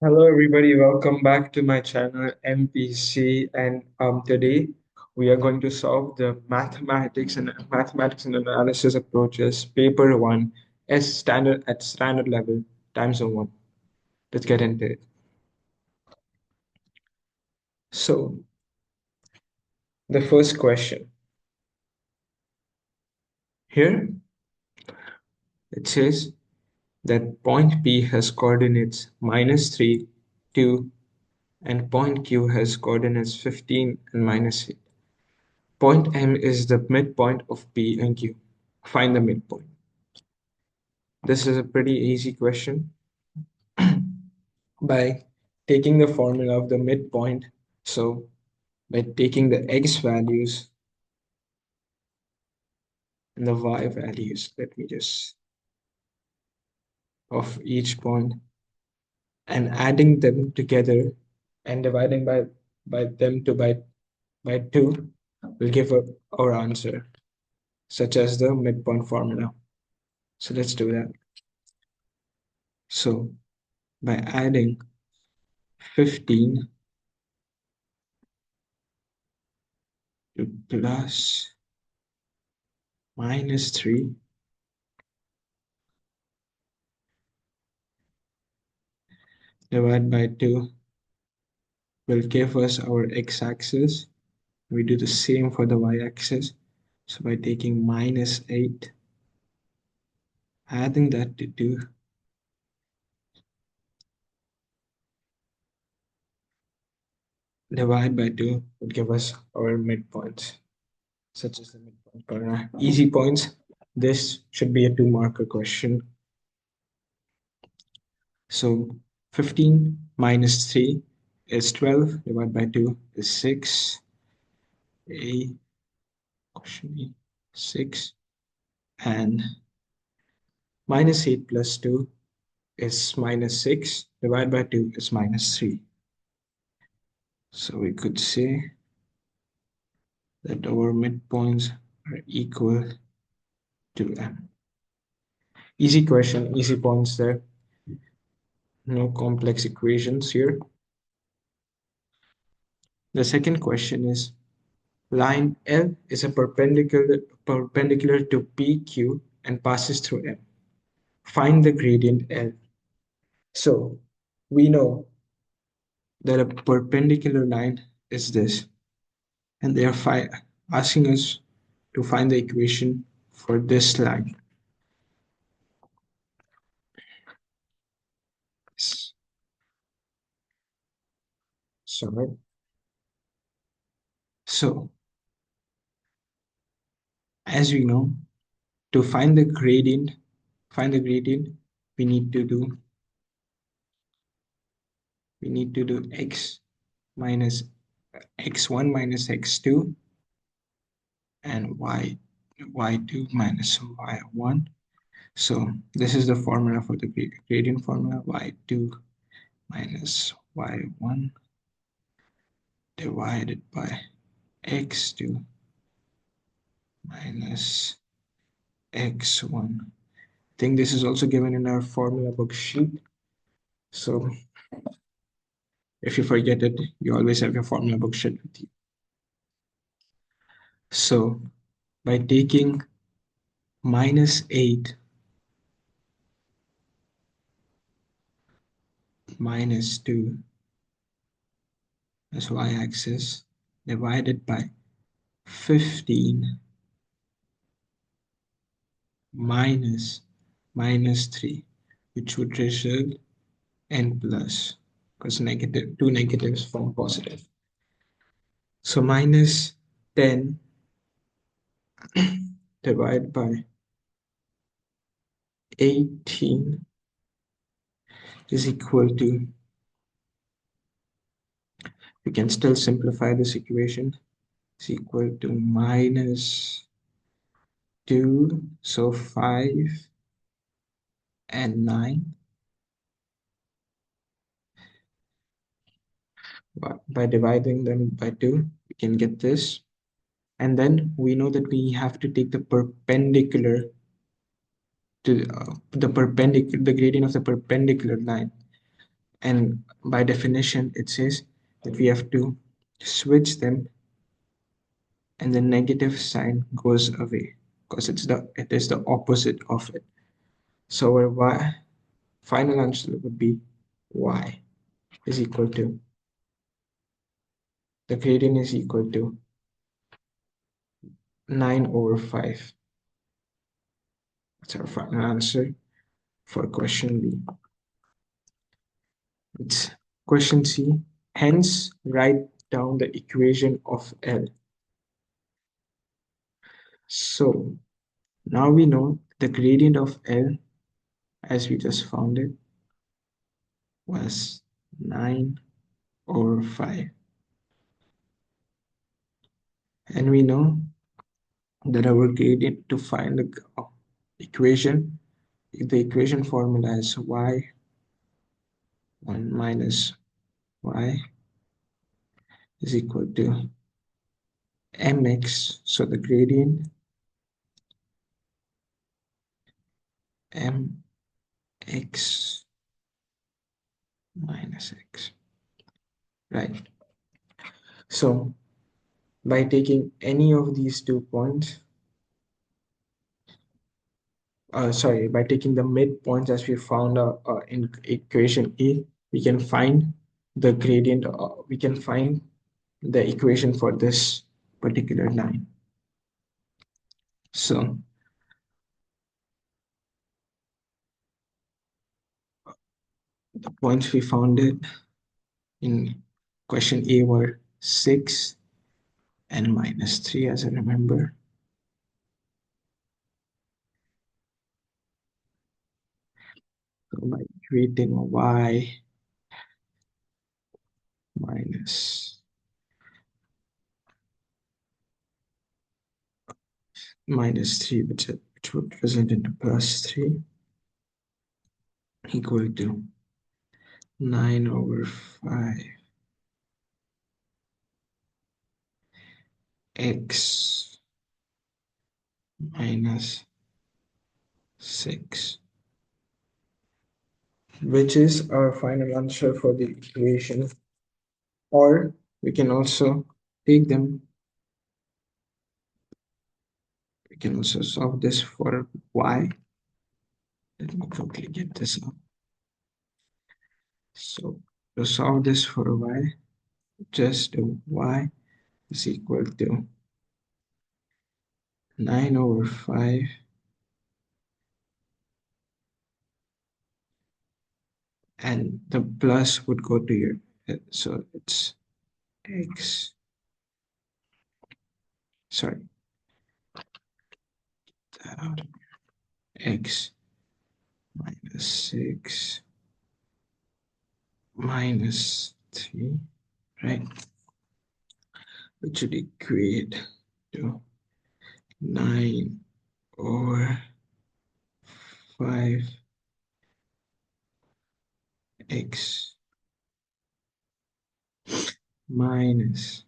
Hello everybody, welcome back to my channel MPC, and today we are going to solve the mathematics and analysis approaches paper 1 as standard level time zone 1. Let's get into it. So the first question here, it says that point P has coordinates -3, 2, and point Q has coordinates 15 and -8. Point M is the midpoint of P and Q. Find the midpoint. This is a pretty easy question. By taking the formula of the midpoint, so by taking the x values and the y values, let me just, of each point, and adding them together and dividing by them to by 2 will give our answer, such as the midpoint formula. So let's do that. So by adding 15 to plus -3 divided by 2 will give us our x-axis. We do the same for the y-axis. So by taking -8, adding that to 2, divide by 2 would give us our midpoints, such as the midpoint formula. Easy points. This should be a 2-marker question. So 15 minus 3 is 12, divided by 2 is 6. A question B, 6, and -8 plus 2 is -6, divided by 2 is -3. So we could say that our midpoints are equal to M. Easy question, easy points there. No complex equations here. The second question is, line L is a perpendicular to PQ and passes through M. Find the gradient L. So we know that a perpendicular line is this, and they are asking us to find the equation for this line. Sorry. So as we know, to find the gradient, we need to do x minus x1 minus x2 and y2 minus y1. So this is the formula for the gradient formula, y2 minus y1 divided by x2 minus x1. I think this is also given in our formula book sheet. So if you forget it, you always have your formula book sheet with you. So by taking -8 minus 2 as y-axis divided by 15 minus -3, which would result n plus, because two negatives form positive. So -10 divided by 18 is equal to, we can still simplify this equation, is equal to -2, so 5 and 9. By dividing them by 2, we can get this. And then we know that we have to take the perpendicular to the gradient of the perpendicular line. And by definition, it says that we have to switch them and the negative sign goes away because it is the opposite of it. So our final answer would be y is equal to, the gradient is equal to 9/5. That's our final answer for question B. It's question C. Hence, write down the equation of L. So now we know the gradient of L, as we just found it, was 9/5. And we know that our gradient, to find the equation, the equation formula is y1 minus y is equal to mx. So the gradient mx minus x, right? So by taking any of these 2 points, by taking the midpoints as we found in equation A, we can find the gradient, we can find the equation for this particular line. So the points we found it in question A were 6 and -3, as I remember. So by creating y minus -3, which would result into +3, equal to 9/5 x minus 6, which is our final answer for the equation. Or we can also take them, we can also solve this for y. Let me quickly get this up. So to solve this for y, just do y is equal to 9/5 and the plus would go to your, so it's x, sorry, that out, x minus 6 minus 3, right? Which should equate to 9/5 x minus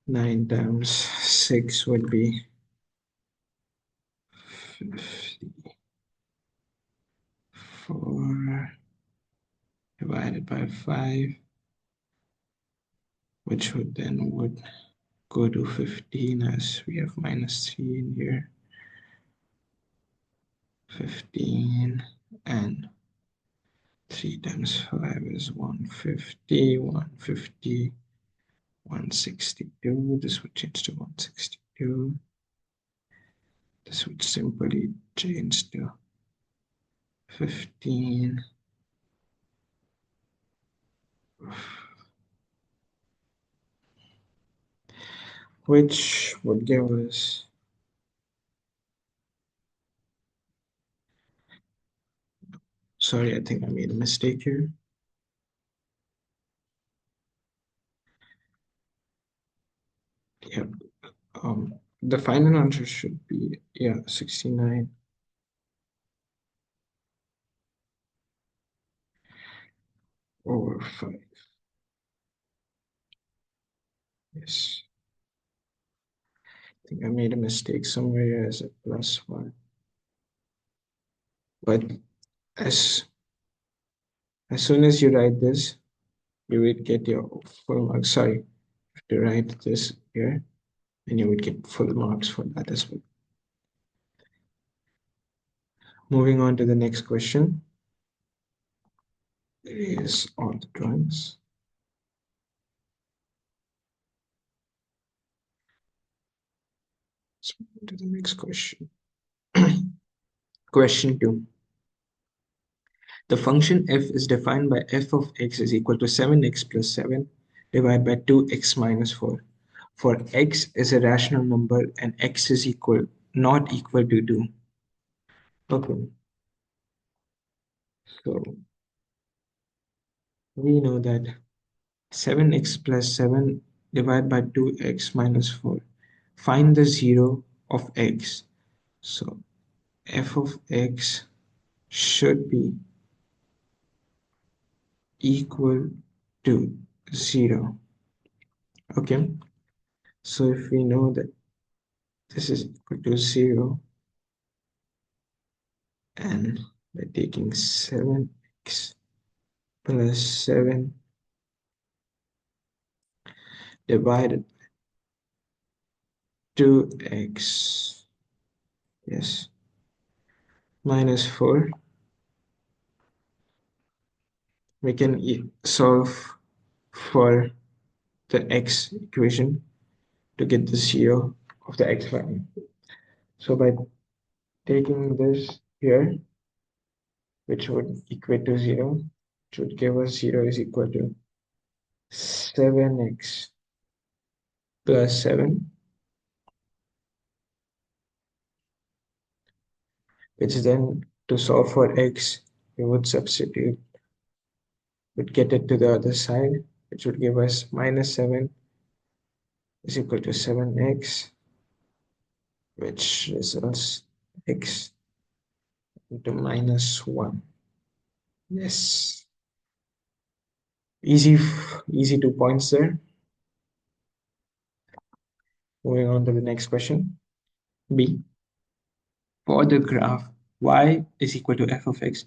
9 times 6 would be 54 divided by 5, which would then go to 15, as we have -3 in here. 15 and 3 times 5 is 150, 150, 162. This would change to 162. This would simply change to 15, which would give us, sorry, I think I made a mistake here. Yep. The final answer should be, yeah, 69/5. Yes. I think I made a mistake somewhere as a +1. But as As soon as you write this, you would get your full marks. Sorry, you have to write this here, and you would get full marks for that as well. Moving on to the next question. Is all the drawings. Let's move to the next question. Question 2. The function f is defined by f of x is equal to 7x plus 7 divided by 2x minus 4. For x is a rational number and x is not equal to 2. Okay, so we know that 7x plus 7 divided by 2x minus 4. Find the 0 of x. So f of x should be equal to 0. Okay, so if we know that this is equal to 0, and by taking 7x plus 7 divided by 2x, yes, minus 4, we can solve for the x equation to get the 0 of the x value. So by taking this here, which would equate to 0, which would give us 0 is equal to 7x plus 7, which then to solve for x, we would substitute, would get it to the other side, which would give us minus 7 is equal to 7x, which results x into minus 1. Yes, easy 2 points there. Moving on to the next question. B. For the graph y is equal to f of x,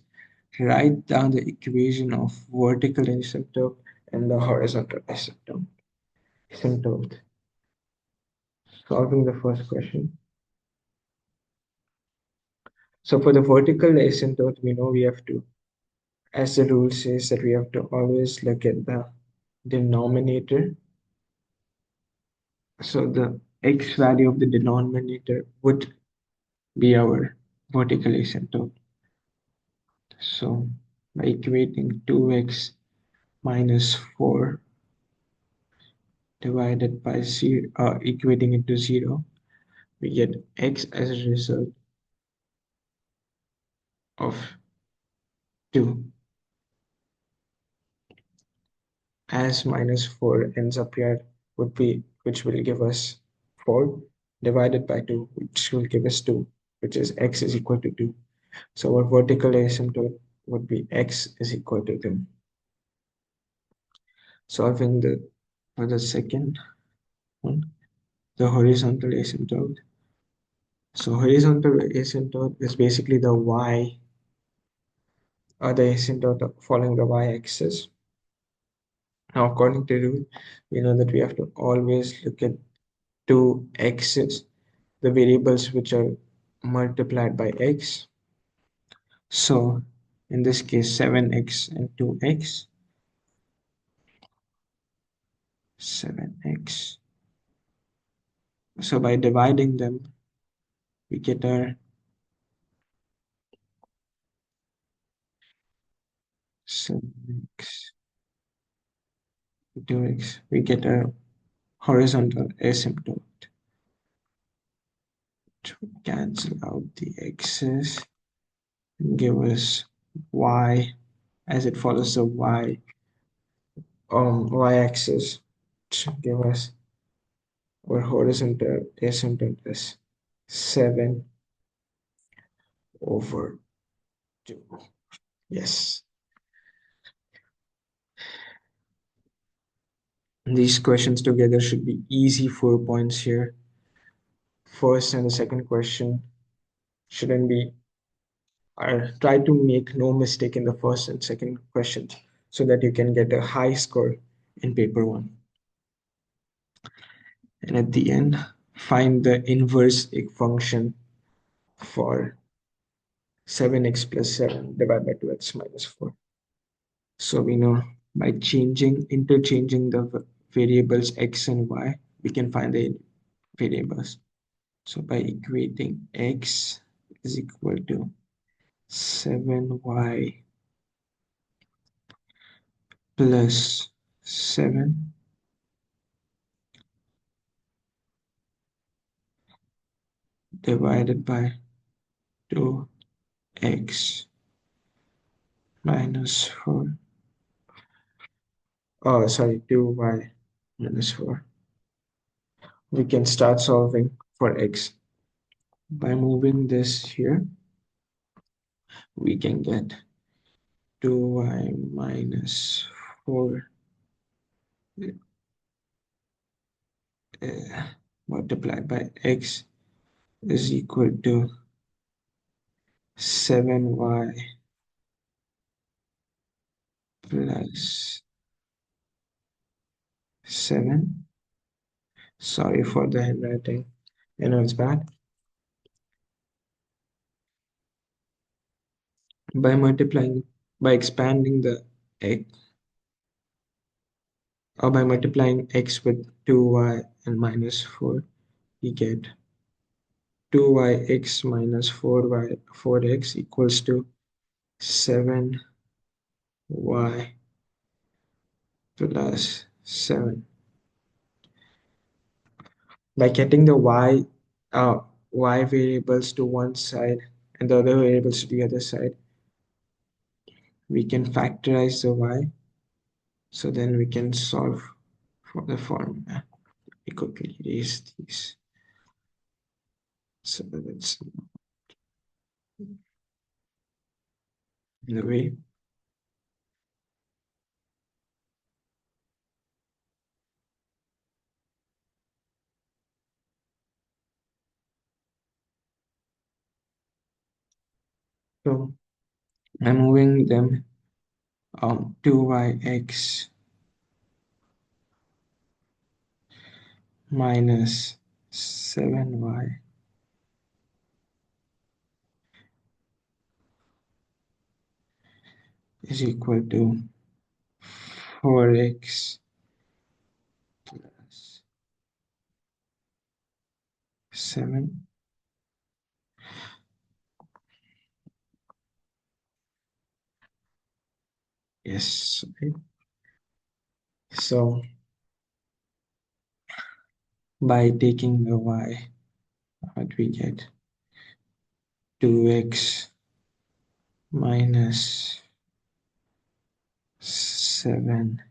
write down the equation of vertical asymptote and the horizontal asymptote. Solving the first question. So for the vertical asymptote, we know we have to, as the rule says, that we have to always look at the denominator. So the x value of the denominator would be our vertical asymptote. So by equating 2x minus 4 divided by 0, equating it to 0, we get x as a result of 2, as minus 4 ends up here would be, which will give us 4 divided by 2, which will give us 2, which is x is equal to 2. So our vertical asymptote would be x is equal to 2. Solving for the second one, the horizontal asymptote. So horizontal asymptote is basically the y, or the asymptote following the y-axis. Now, according to rule, we know that we have to always look at two x's, the variables which are multiplied by x. So in this case, 7x and 2x, 7x. So by dividing them, we get our 7x, 2x. We get a horizontal asymptote to cancel out the x's and give us y, as it follows the y-axis, to give us our horizontal asymptote is 7 over 2. Yes. These questions together should be easy 4 points here. First and the second question shouldn't be or try to make no mistake in the first and second questions so that you can get a high score in paper one. And at the end, find the inverse function for 7x plus 7 divided by 2x minus 4. So we know by interchanging the variables x and y, we can find the variables. So by equating x is equal to 7y plus 7 divided by 2x minus 4. Oh, sorry, 2y minus 4. We can start solving for x. By moving this here, we can get 2y minus 4 multiplied by x is equal to 7y plus 7. Sorry for the handwriting. I know it's bad. By expanding the x, or by multiplying x with 2y and minus 4, we get 2yx minus 4x equals to 7y plus 7. By getting the y variables to one side and the other variables to the other side, we can factorize the y, so then we can solve for the formula. We quickly erase these. So that's the way. So I'm moving them 2yx minus 7y is equal to 4x plus 7. Yes. Okay. So by taking the y, what we get? 2x minus 7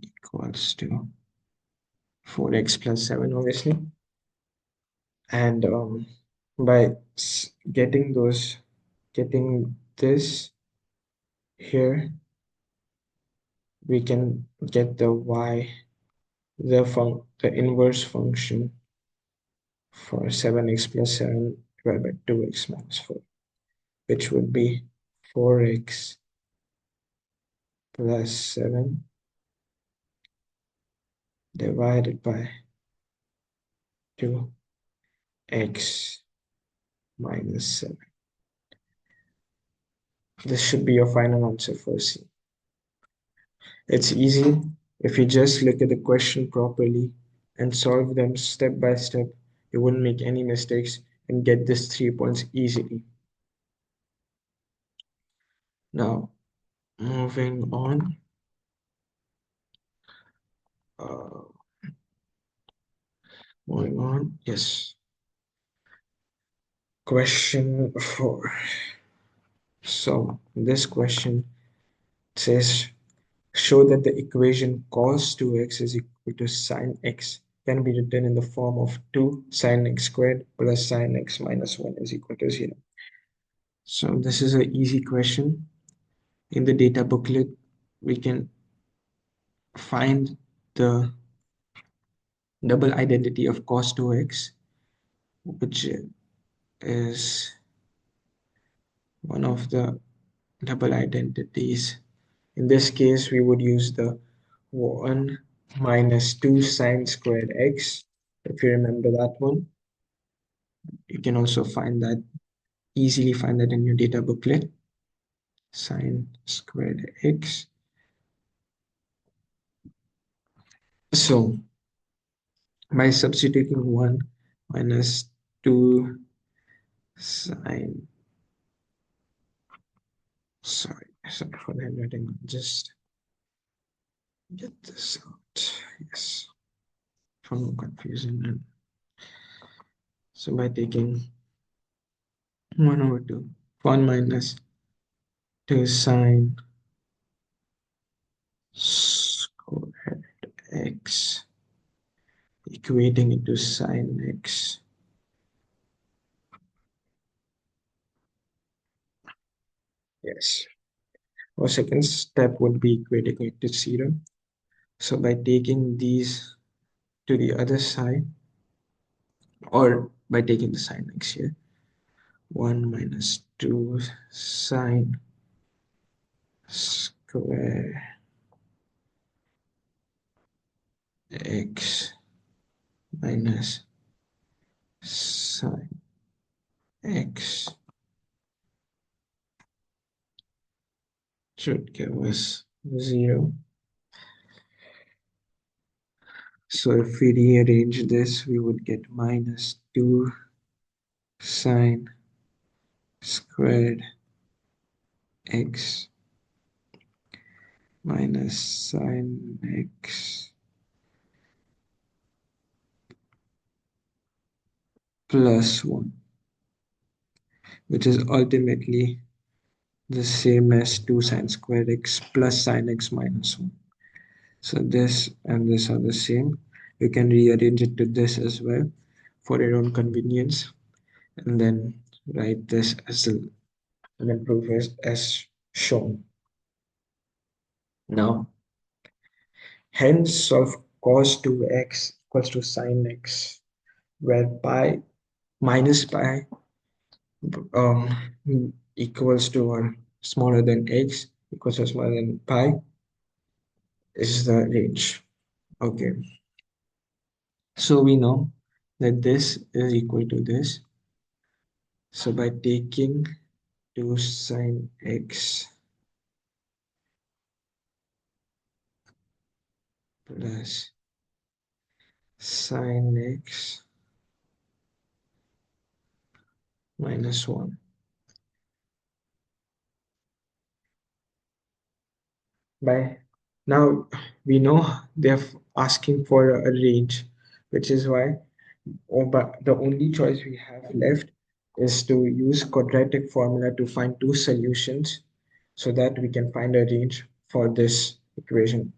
equals to 4x plus 7, obviously. And by getting this here, we can get the y, the inverse function for 7x plus 7 divided by 2x minus 4, which would be 4x plus 7 divided by 2x minus 7. This should be your final answer for C. It's easy if you just look at the question properly and solve them step by step. You wouldn't make any mistakes and get this 3 points easily. Now, moving on. Uh, Moving on. Yes. Question 4. So, this question says, show that the equation cos 2x is equal to sine x can be written in the form of 2 sine x squared plus sine x minus 1 is equal to 0. So this is an easy question. In the data booklet, we can find the double identity of cos 2x, which is one of the double identities. In this case, we would use the 1 minus 2 sine squared x. If you remember that one, you can also easily find that in your data booklet. Sine squared x. So by substituting 1 minus 2 sine, sorry for the handwriting, just get this out. Yes, for no confusion. So by taking 1 over 2, 1 minus 2 sine squared x, equating it to sine x. Yes. Our second step would be equating it to 0. So by taking these to the other side, or by taking the sine x here, 1 minus 2 sine square x minus sine x should give us 0. So if we rearrange this, we would get minus 2 sine squared x minus sine x plus 1, which is ultimately the same as 2 sine squared x plus sine x minus 1. So this and this are the same. You can rearrange it to this as well for your own convenience, and then write this as the and then proof is as shown. Now, hence solve cos 2x equals to sine x, where pi minus pi um, equals to 1 smaller than x equals to smaller than pi is the range. Okay, so we know that this is equal to this. So by taking 2 sine x plus sine x minus 1, by now we know they're asking for a range, which is why but the only choice we have left is to use quadratic formula to find two solutions so that we can find a range for this equation.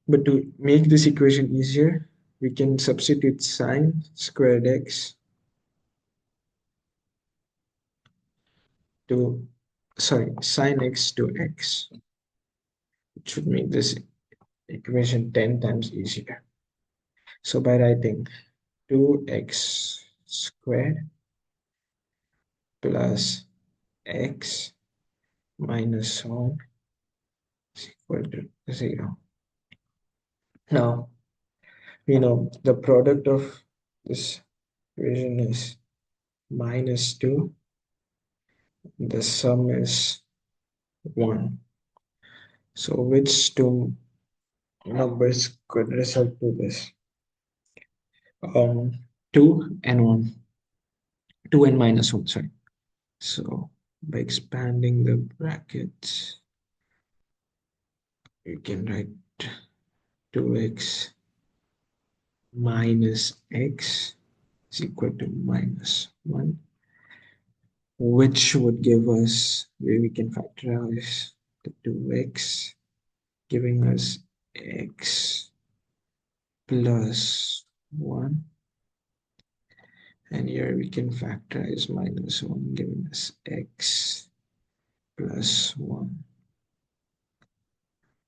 But to make this equation easier, we can substitute sine squared x to sine x to x. It should make this equation 10 times easier. So by writing 2x squared plus x minus 1 is equal to 0. Now, we know the product of this equation is minus 2. The sum is 1. So which two numbers could result to this? 2 and 1. 2 and minus 1, sorry. So by expanding the brackets, you can write 2x minus x is equal to minus 1, which would give us, where we can factorize the 2x, giving us x plus 1, and here we can factorize minus 1, giving us x plus 1,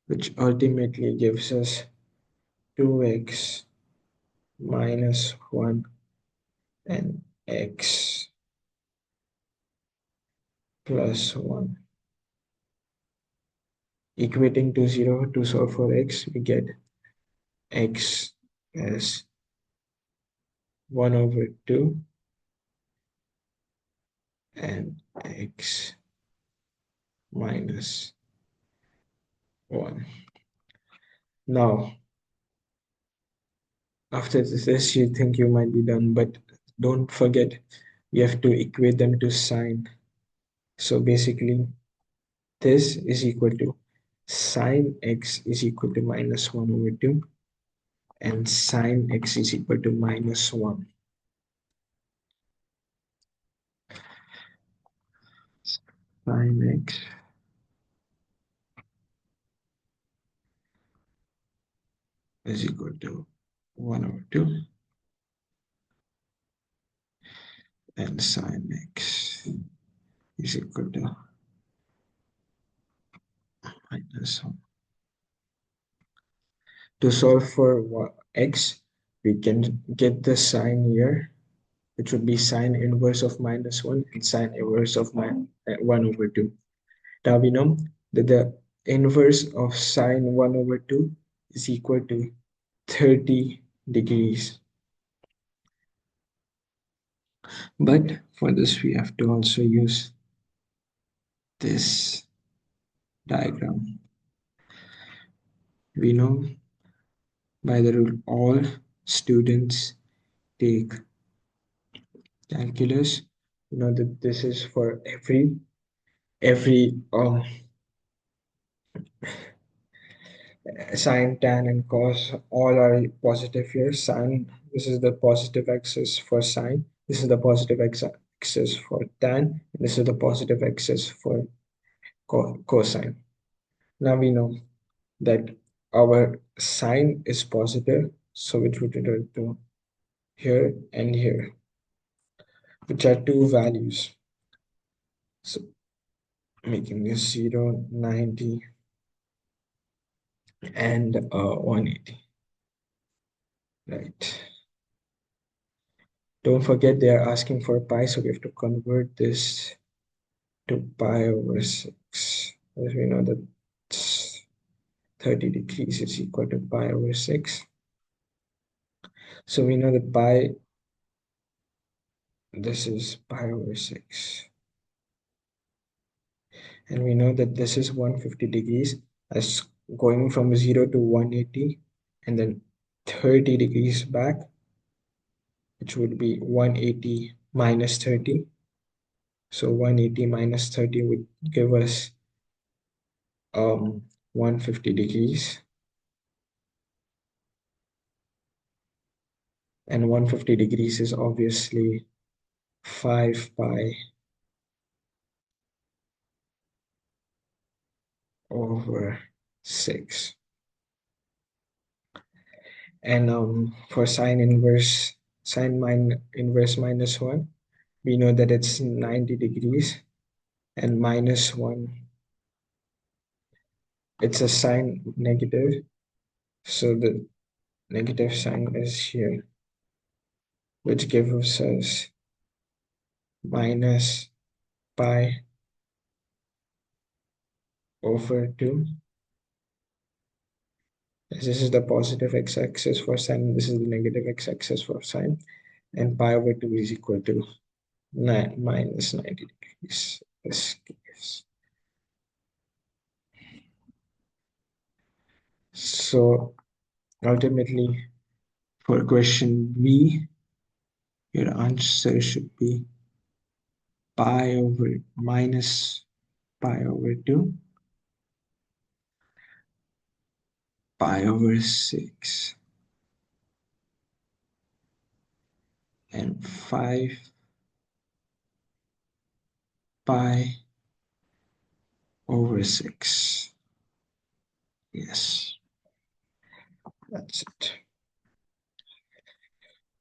which ultimately gives us 2x minus 1 and x plus 1. Equating to 0 to solve for x, we get x as 1 over 2 and x minus 1. Now, after this, you think you might be done, but don't forget, you have to equate them to sine. So basically, this is equal to sine x is equal to minus 1 over 2, and sine x is equal to minus 1. Sine x is equal to 1 over 2, and sine x is equal to minus 1. To solve for x, we can get the sine here, which would be sine inverse of minus 1 and sine inverse of 1 over 2. Now we know that the inverse of sine 1 over 2 is equal to 30 degrees. But for this, we have to also use this diagram. We know by the rule all students take calculus. You know that this is for every sine, tan, and cos all are positive here. Sine, this is the positive axis for sine. This is the positive axis for tan. This is the positive axis for cosine. Now we know that our sine is positive, so which would return to here and here, which are two values. So making this 0, 90, and 180. Right. Don't forget they are asking for pi, so we have to convert this to pi over 6. As we know that 30 degrees is equal to pi over 6. So we know that pi, this is pi over 6. And we know that this is 150 degrees as going from 0 to 180 and then 30 degrees back, which would be 180 minus 30. So 180 minus 30 would give us 150 degrees. And 150 degrees is obviously 5 pi over 6. And for sine inverse, inverse minus 1, we know that it's 90 degrees, and minus 1, it's a sign negative, so the negative sign is here, which gives us minus pi over 2. This is the positive x-axis for sine, this is the negative x-axis for sine, and pi over 2 is equal to 9 minus 90 degrees. This case. So ultimately, for question B, your answer should be pi over minus pi over 2, pi over 6, and 5 pi over 6. Yes, that's it.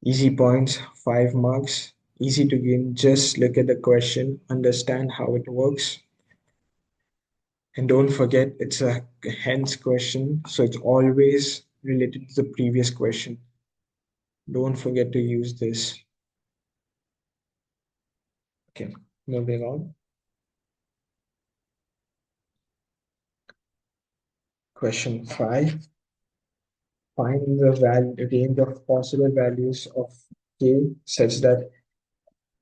Easy points, 5 marks, easy to gain. Just look at the question, understand how it works. And don't forget, it's a hence question, so it's always related to the previous question. Don't forget to use this. Okay, moving on. Question 5. Find the range of possible values of k such that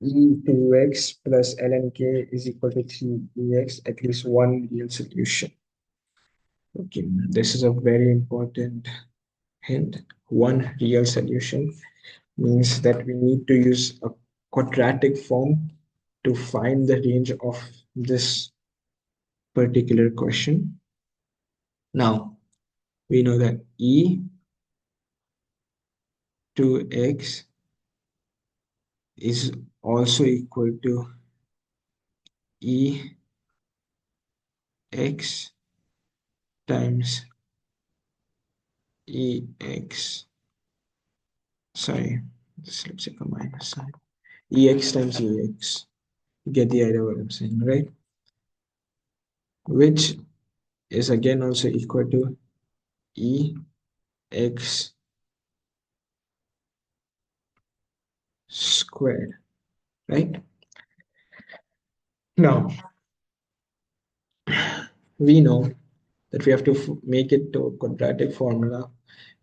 e2x plus ln k is equal to 3ex, at least one real solution. Okay, this is a very important hint. One real solution means that we need to use a quadratic form to find the range of this particular question. Now, we know that e2x is also equal to ex times ex, sorry, this looks like a minus sign, ex times ex. You get the idea what I'm saying, right? Which is again also equal to ex squared, right? Now, we know that we have to make it to a quadratic formula,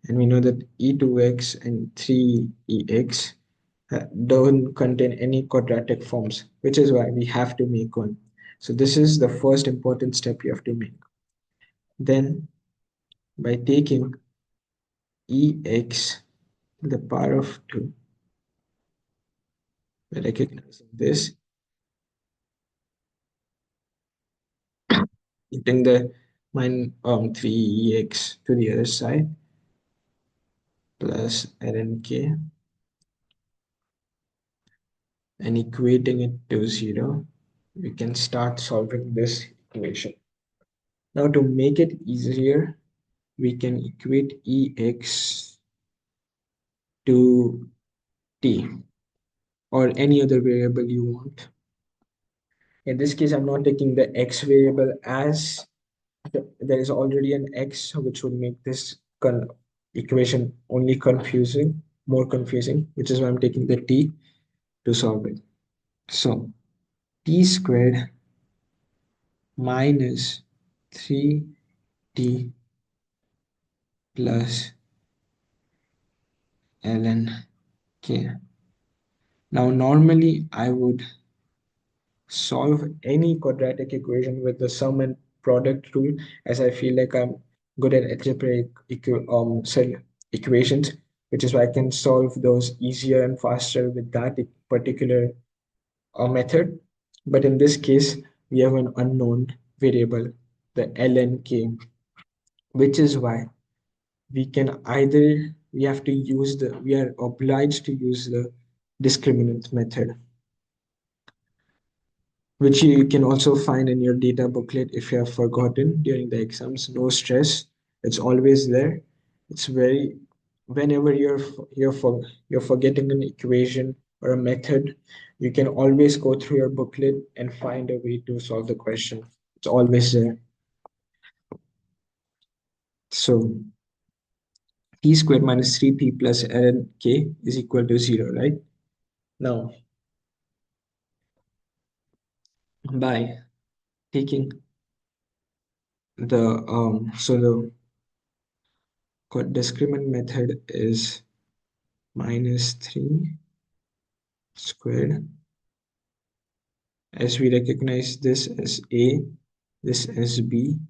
and we know that e2x and 3ex don't contain any quadratic forms, which is why we have to make one. So this is the first important step you have to make. Then by taking ex to the power of 2, by recognizing this, putting the 3ex to the other side, plus ln k, and equating it to 0, we can start solving this equation. Now to make it easier, we can equate ex to t or any other variable you want. In this case, I'm not taking the x variable as there is already an x, which would make this equation only confusing, more confusing, which is why I'm taking the t to solve it. So t squared minus 3t plus ln k. Now, normally I would solve any quadratic equation with the sum and product rule, as I feel like I'm good at algebraic equations, which is why I can solve those easier and faster with that particular method. But in this case, we have an unknown variable, the ln k, which is why we have to use we are obliged to use the discriminant method, which you can also find in your data booklet if you have forgotten during the exams. No stress, it's always there. It's very, whenever you're forgetting an equation or a method, you can always go through your booklet and find a way to solve the question. It's always there. So t squared minus 3t plus ln k is equal to 0, right? Now, by taking the discriminant method is minus 3 squared, as we recognize this as a, this as b,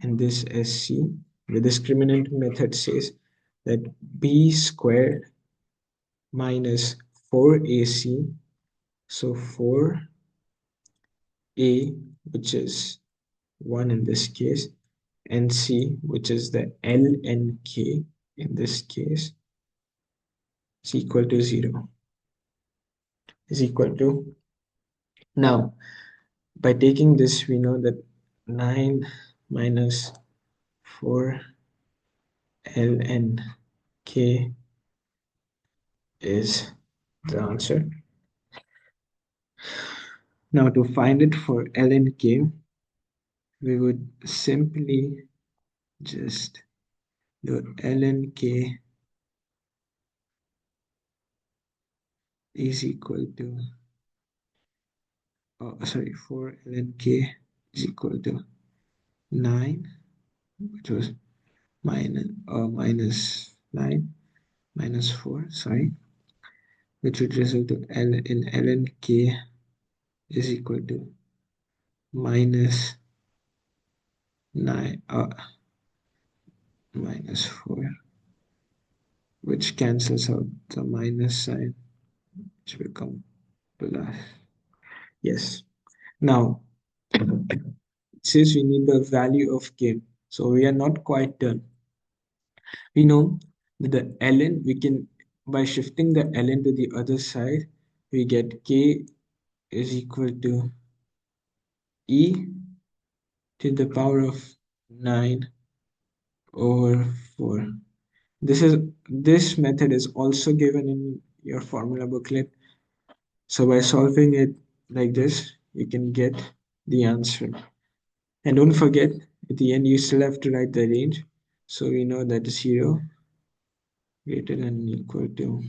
and this as c. The discriminant method says that b squared minus 4ac, so 4a, which is 1 in this case, and c, which is the l and k in this case, is equal to 0, is equal to, now by taking this we know that 9 minus 4 ln k is the answer. Now to find it for ln k, we would simply just do ln k is equal to, sorry, for ln k is equal to 9, which was minus 9 minus 4, sorry, which would result to L in ln k is equal to minus 9 minus 4, which cancels out the minus sign, which will become plus. Yes. Now, it says we need the value of k. So we are not quite done. We know that the ln, we can, by shifting the ln to the other side, we get k is equal to e to the power of 9 over 4. This method is also given in your formula booklet. So by solving it like this, you can get the answer. And don't forget, at the end, you still have to write the range. So we know that 0 greater than or equal to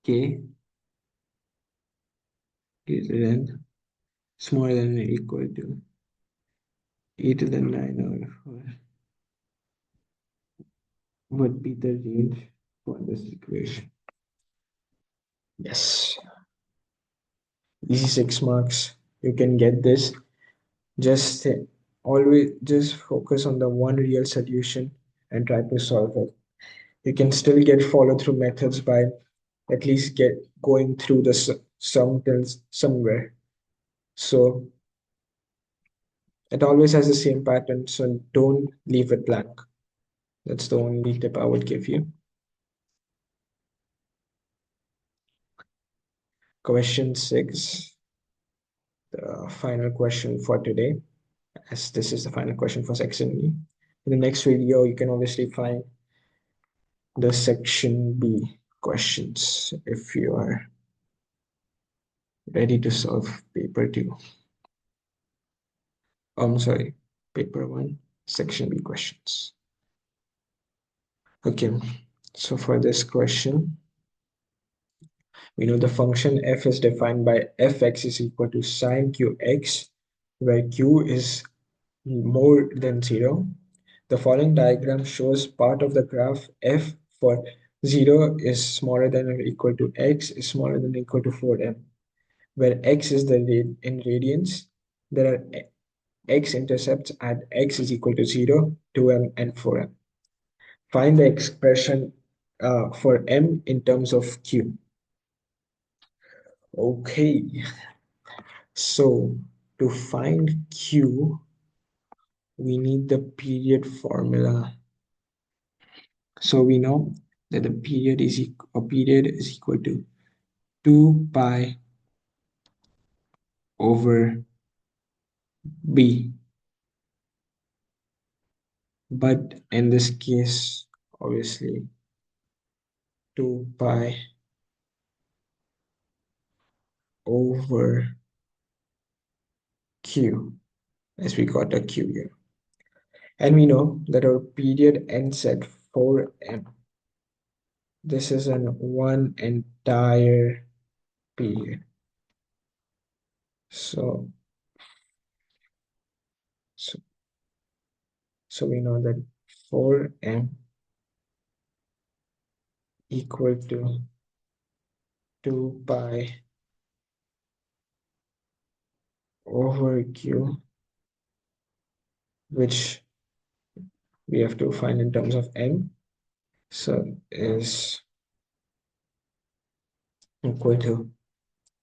k greater than smaller than or equal to e to the 9 over 4 would be the range for this equation. Yes, easy 6 marks. You can get this. Just always just focus on the one real solution and try to solve it. You can still get follow through methods by at least get going through the sum tells somewhere. So it always has the same pattern, so don't leave it blank. That's the only tip I would give you. Question 6, the final question for today, as this is the final question for section E. In the next video, you can obviously find the section B questions if you are ready to solve paper 2. I'm sorry, paper 1, section B questions. Okay, so for this question, we know the function f is defined by fx is equal to sine qx, where q is more than 0. The following diagram shows part of the graph f for 0 is smaller than or equal to x is smaller than or equal to 4m, where x is the in radians. There are x-intercepts at x is equal to 0, 2m, and 4m. Find the expression for m in terms of q. Okay, so to find q, we need the period formula. So we know that the period is equal to 2 pi over b. But in this case, obviously, 2 pi over q, as we got a q here. And we know that our period ends at 4m. This is an one entire period. So, so, so we know that 4m equal to 2 pi over q, which we have to find in terms of m. So is equal to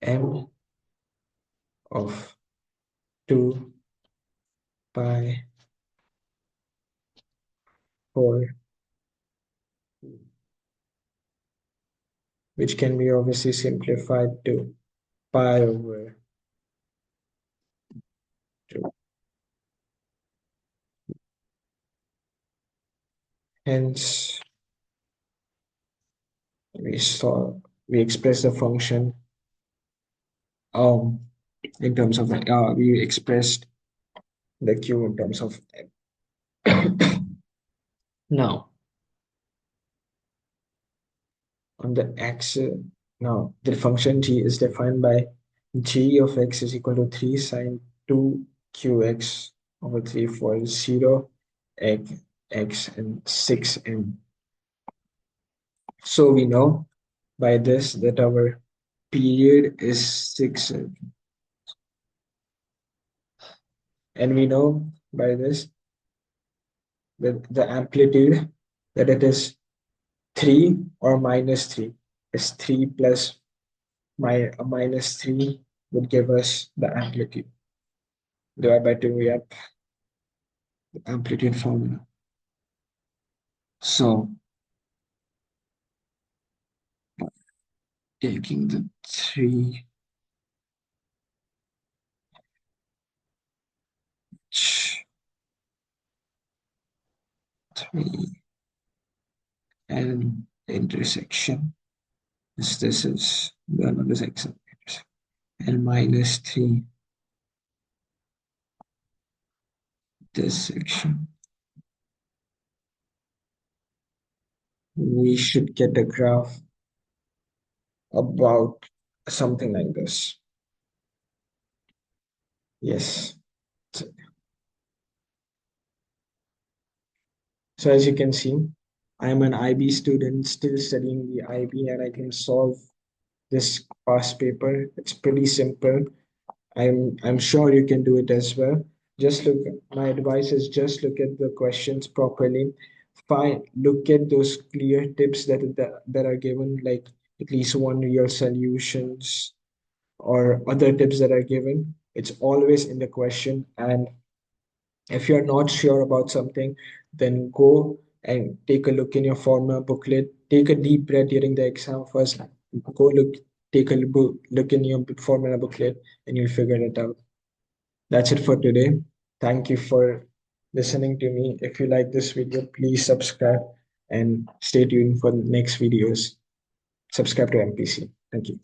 m of 2 pi 4, which can be obviously simplified to pi over 2. Hence, we express the function in terms of we expressed the q in terms of m. Now, on the axis, now the function g is defined by g of x is equal to 3 sine 2 qx over 3 for 0 x x and 6m. So we know by this that our period is 6m. And we know by this that the amplitude, that it is 3 or minus 3, is 3 plus minus 3 would give us the amplitude. Divided by 2, we have the amplitude formula. So taking the 3 3 and intersection, this is the another section, and minus 3 this section, we should get a graph about something like this. Yes. So as you can see, I am an IB student still studying the IB, and I can solve this past paper. It's pretty simple. I'm sure you can do it as well. Just look, my advice is just look at the questions properly. Look at those clear tips that are given, like at least one real solutions or other tips that are given. It's always in the question. And if you're not sure about something, then go and take a look in your formula booklet. Take a deep breath during the exam first. Go look, take a look in your formula booklet, and you'll figure it out. That's it for today. Thank you for listening to me. If you like this video, please subscribe and stay tuned for the next videos. Subscribe to MPC. Thank you.